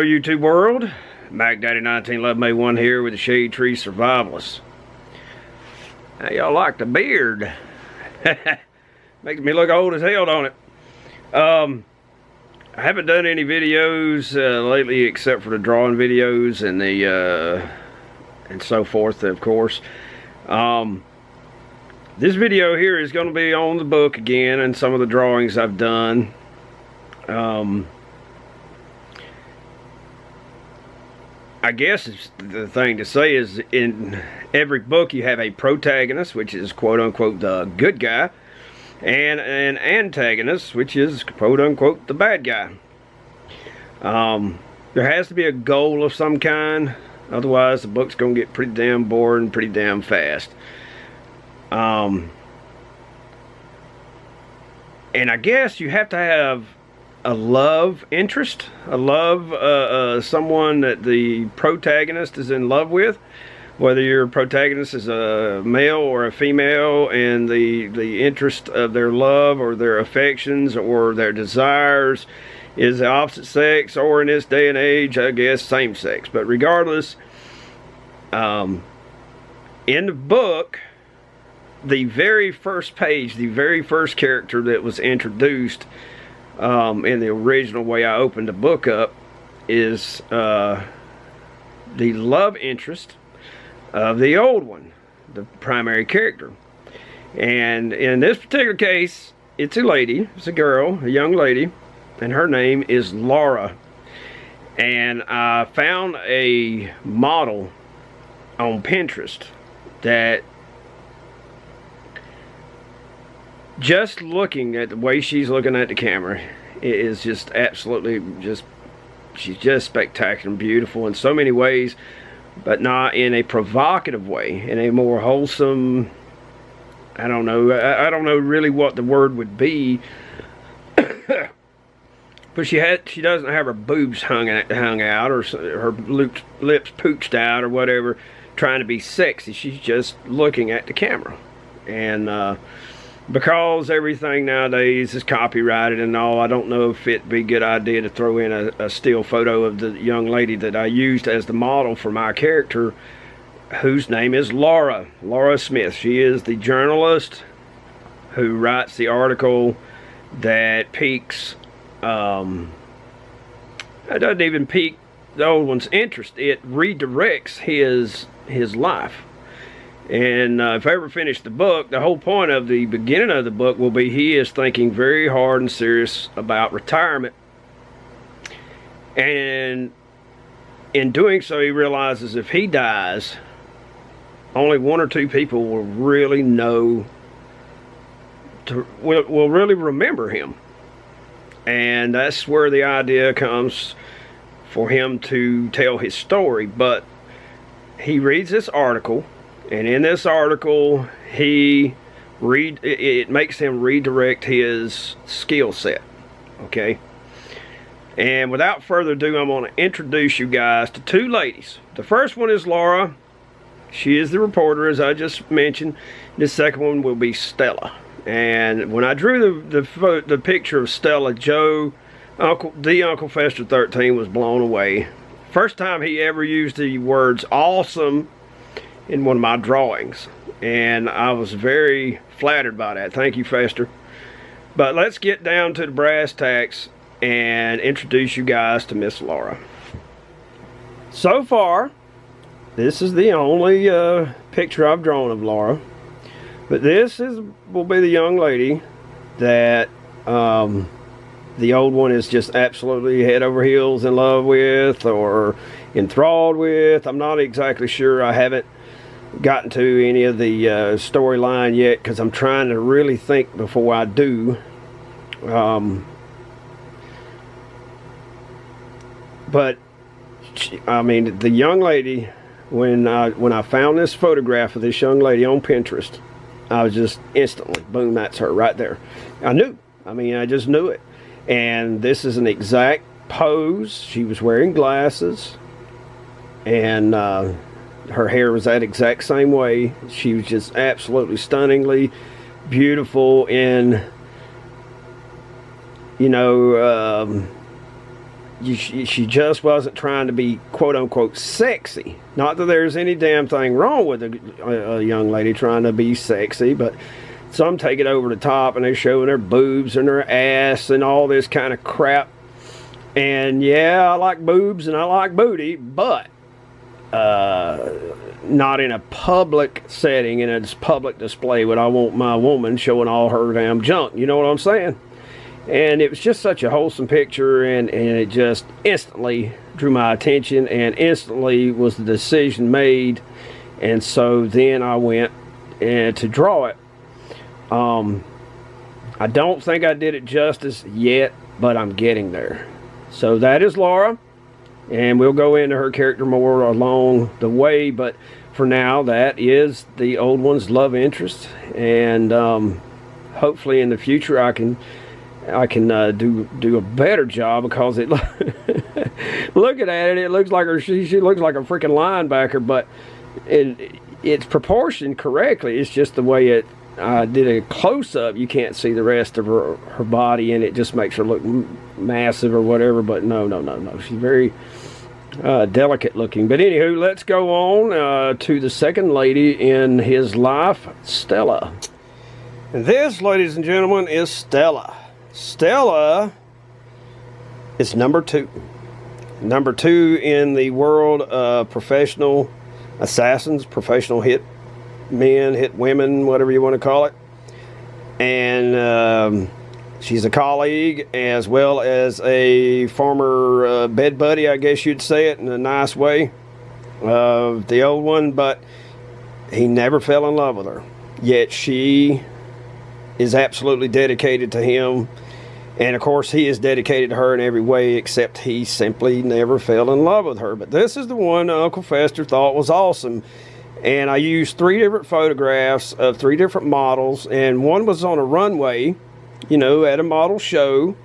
Hello YouTube world, Mac Daddy 1911A1 here with the Shade Tree Survivalists. How y'all like the beard? Makes me look old as hell, don't it? I haven't done any videos lately except for the drawing videos and the and so forth, of course. This video here is going to be on the book again and some of the drawings I've done. I guess the thing to say is in every book you have a protagonist, which is quote-unquote the good guy, and an antagonist, which is quote-unquote the bad guy. There has to be a goal of some kind, otherwise the book's going to get pretty damn boring pretty damn fast. And I guess you have to have a love interest, someone that the protagonist is in love with, whether your protagonist is a male or a female, and the interest of their love or their affections or their desires is the opposite sex, or in this day and age I guess same sex. But regardless, in the book, the very first page, the very first character that was introduced in the original way I opened the book up is the love interest of the old one, the primary character. And in this particular case, it's a lady, it's a girl, a young lady, and her name is Laura. And I found a model on Pinterest that, just looking at the way she's looking at the camera, it is just absolutely she's just spectacular and beautiful in so many ways, but not in a provocative way, in a more wholesome, I don't know really what the word would be. But she doesn't have her boobs hung out, or her lips pooched out or whatever, trying to be sexy. She's just looking at the camera. And because everything nowadays is copyrighted and all, I don't know if it'd be a good idea to throw in a still photo of the young lady that I used as the model for my character, whose name is Laura Smith. She is the journalist who writes the article that piques, it doesn't even pique the old one's interest. It redirects his life. And if I ever finish the book, the whole point of the beginning of the book will be he is thinking very hard and serious about retirement. And in doing so, he realizes if he dies, only one or two people will really know, will really remember him. And that's where the idea comes for him to tell his story. But he reads this article, and in this article, it makes him redirect his skill set, okay? And without further ado, I'm going to introduce you guys to two ladies. The first one is Laura. She is the reporter, as I just mentioned. The second one will be Stella. And when I drew the picture of Stella, Uncle Fester 13 was blown away. First time he ever used the words awesome in one of my drawings, and I was very flattered by that. Thank you, Fester. But let's get down to the brass tacks and introduce you guys to Miss Laura. So far, this is the only picture I've drawn of Laura, but this will be the young lady that the old one is just absolutely head over heels in love with, or enthralled with. I'm not exactly sure. I haven't gotten to any of the storyline yet, because I'm trying to really think before I do. But I mean, the young lady, when I found this photograph of this young lady on Pinterest, I was just instantly, boom, that's her right there. I knew. I mean, I just knew it. And this is an exact pose. She was wearing glasses, and her hair was that exact same way. She was just absolutely stunningly beautiful in, you know, she just wasn't trying to be quote unquote sexy. Not that there's any damn thing wrong with a young lady trying to be sexy, but some take it over the top and they're showing their boobs and their ass and all this kind of crap. And yeah, I like boobs and I like booty, but not in a public setting, in a public display would I want my woman showing all her damn junk. You know what I'm saying? And it was just such a wholesome picture, and it just instantly drew my attention, and instantly was the decision made. And so then I went to draw it. I don't think I did it justice yet, but I'm getting there. So that is Laura, and we'll go into her character more along the way, but for now that is the old one's love interest. And hopefully in the future I can do a better job, because it looking at it, it looks like she looks like a freaking linebacker, but it's proportioned correctly. It's just the way I did a close-up, you can't see the rest of her body, and it just makes her look massive or whatever. But no, she's very delicate looking. But anywho, let's go on to the second lady in his life, Stella. And this, ladies and gentlemen, is Stella. Stella is number 2. Number 2 in the world of professional assassins, professional hit men, hit women, whatever you want to call it. And she's a colleague as well as a former bed buddy, I guess you'd say it in a nice way, of the old one, but he never fell in love with her. Yet she is absolutely dedicated to him, and of course he is dedicated to her in every way, except he simply never fell in love with her. But this is the one Uncle Fester thought was awesome. And I used 3 different photographs of 3 different models, and one was on a runway, you know, at a model show,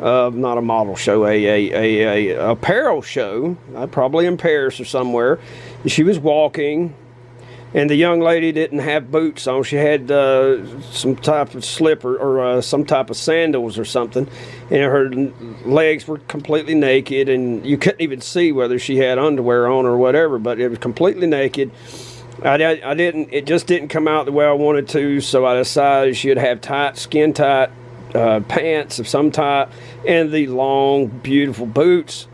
not a model show, a apparel show, probably in Paris or somewhere. And she was walking, and the young lady didn't have boots on. She had some type of slipper or some type of sandals or something, and her legs were completely naked, and you couldn't even see whether she had underwear on or whatever, but it was completely naked. It just didn't come out the way I wanted to, so I decided she'd have tight, skin tight pants of some type, and the long, beautiful boots.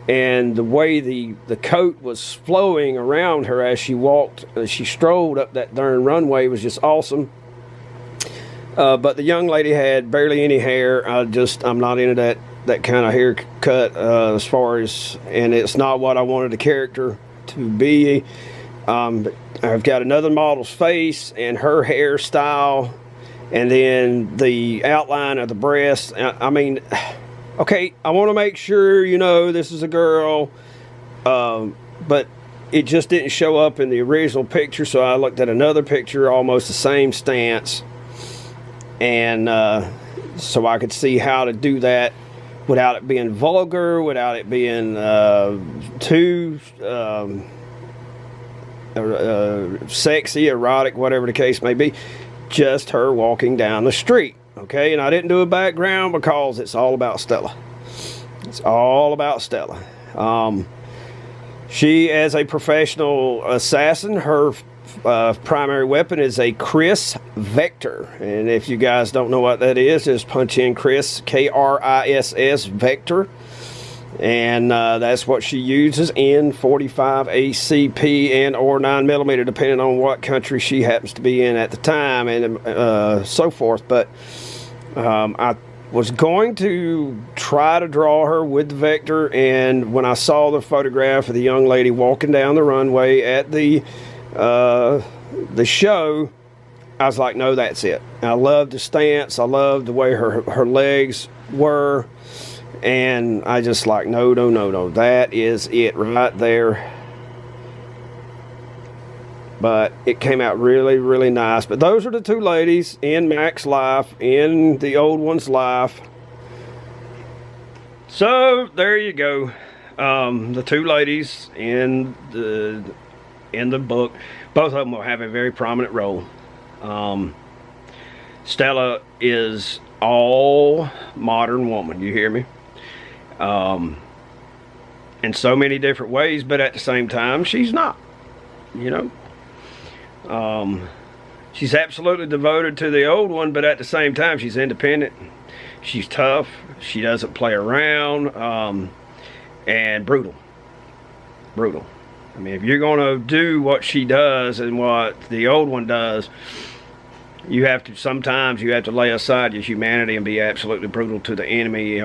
And the way the coat was flowing around her as she walked, she strolled up that darn runway, was just awesome. But the young lady had barely any hair. I'm not into that kind of haircut as far as, and it's not what I wanted the character to be. But I've got another model's face and her hairstyle, and then the outline of the breast. I mean, okay, I want to make sure, you know, this is a girl, but it just didn't show up in the original picture, so I looked at another picture, almost the same stance, and so I could see how to do that without it being vulgar, without it being too sexy, erotic, whatever the case may be. Just her walking down the street. Okay, and I didn't do a background because it's all about Stella. It's all about Stella. She, as a professional assassin, her primary weapon is a Chris Vector. And if you guys don't know what that is, just punch in Chris, K-R-I-S-S, Vector. And that's what she uses in 45 ACP and or 9mm, depending on what country she happens to be in at the time, and so forth. But I was going to try to draw her with the Vector, and when I saw the photograph of the young lady walking down the runway at the show, I was like, no, that's it. I loved the stance. I loved the way her legs were. And I just like, no, that is it right there. But it came out really, really nice. But those are the 2 ladies in Mac's life, in the old one's life. So there you go. The 2 ladies in the book, both of them will have a very prominent role. Stella is all modern woman. You hear me? in so many different ways, but at the same time, she's not, you know. She's absolutely devoted to the old one, but at the same time, she's independent. She's tough. She doesn't play around, and brutal. Brutal. I mean, if you're going to do what she does and what the old one does, you have to, sometimes you have to lay aside your humanity and be absolutely brutal to the enemy,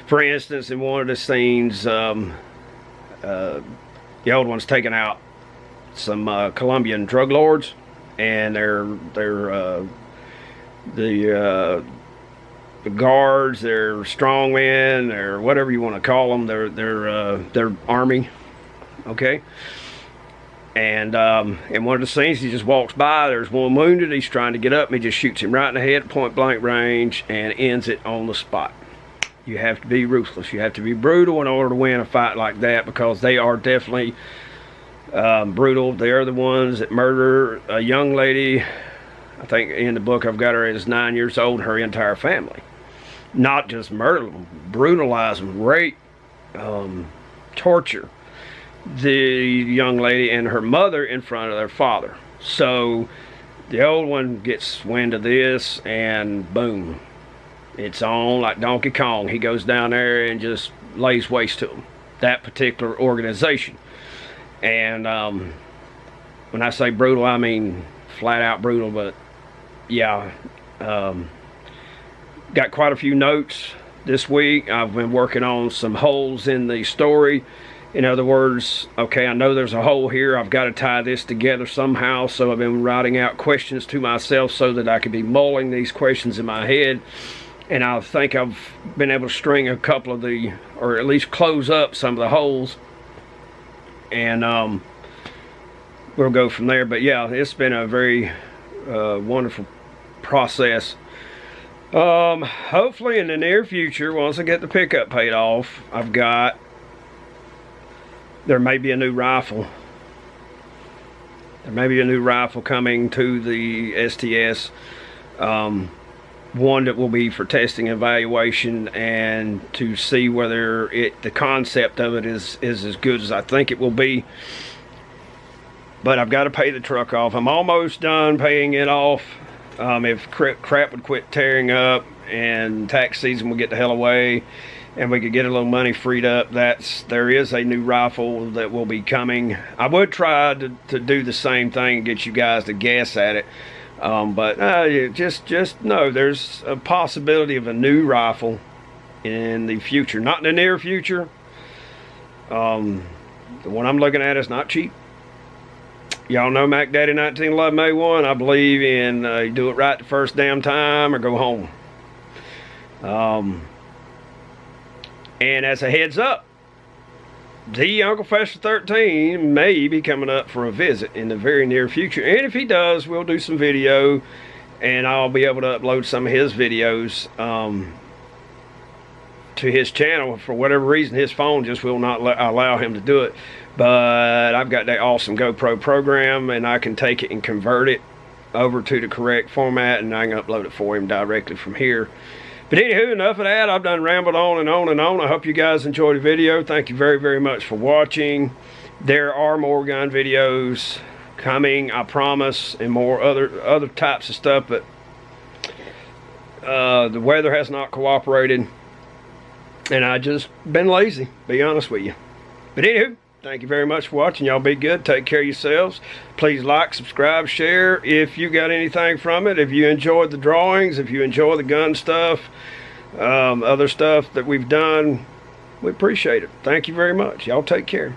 for instance, in one of the scenes, the old one's taking out some Colombian drug lords, and the guards, they're strongmen, or whatever you want to call them, they're army, okay. And in one of the scenes, he just walks by, there's one wounded, he's trying to get up, and he just shoots him right in the head at point blank range and ends it on the spot. You have to be ruthless, you have to be brutal in order to win a fight like that, because they are definitely brutal. They are the ones that murder a young lady. I think in the book I've got her as 9 years old, her entire family. Not just murder them, brutalize them, rape, torture the young lady and her mother in front of their father. So the old one gets wind of this, and boom, it's on like Donkey Kong. He goes down there and just lays waste to them, that particular organization. And when I say brutal, I mean flat out brutal. But yeah, got quite a few notes this week. I've been working on some holes in the story. In other words, okay, I know there's a hole here, I've got to tie this together somehow. So I've been writing out questions to myself so that I could be mulling these questions in my head. And I think I've been able to string a couple of the, or at least close up some of the holes. And we'll go from there. But yeah, it's been a very wonderful process. Hopefully in the near future, once I get the pickup paid off, there may be a new rifle. There may be a new rifle coming to the STS. One that will be for testing and evaluation, and to see whether the concept of it is as good as I think it will be. But I've got to pay the truck off. I'm almost done paying it off. If crap would quit tearing up and tax season will get the hell away, and we could get a little money freed up, there is a new rifle that will be coming. I would try to do the same thing and get you guys to guess at it. But just know there's a possibility of a new rifle in the future. Not in the near future. The one I'm looking at is not cheap. Y'all know Mac Daddy 1911 A1. I believe in you do it right the first damn time or go home. And as a heads up, the Uncle Fester 13 may be coming up for a visit in the very near future. And if he does, we'll do some video, and I'll be able to upload some of his videos to his channel. For whatever reason, his phone just will not allow him to do it. But I've got that awesome GoPro program, and I can take it and convert it over to the correct format, and I can upload it for him directly from here. But anywho, enough of that. I've done rambled on and on and on. I hope you guys enjoyed the video. Thank you very, very much for watching. There are more gun videos coming, I promise, and more other types of stuff. But the weather has not cooperated, and I just been lazy, be honest with you. But anywho, thank you very much for watching. Y'all be good. Take care of yourselves. Please like, subscribe, share if you got anything from it. If you enjoyed the drawings, if you enjoy the gun stuff, other stuff that we've done, we appreciate it. Thank you very much. Y'all take care.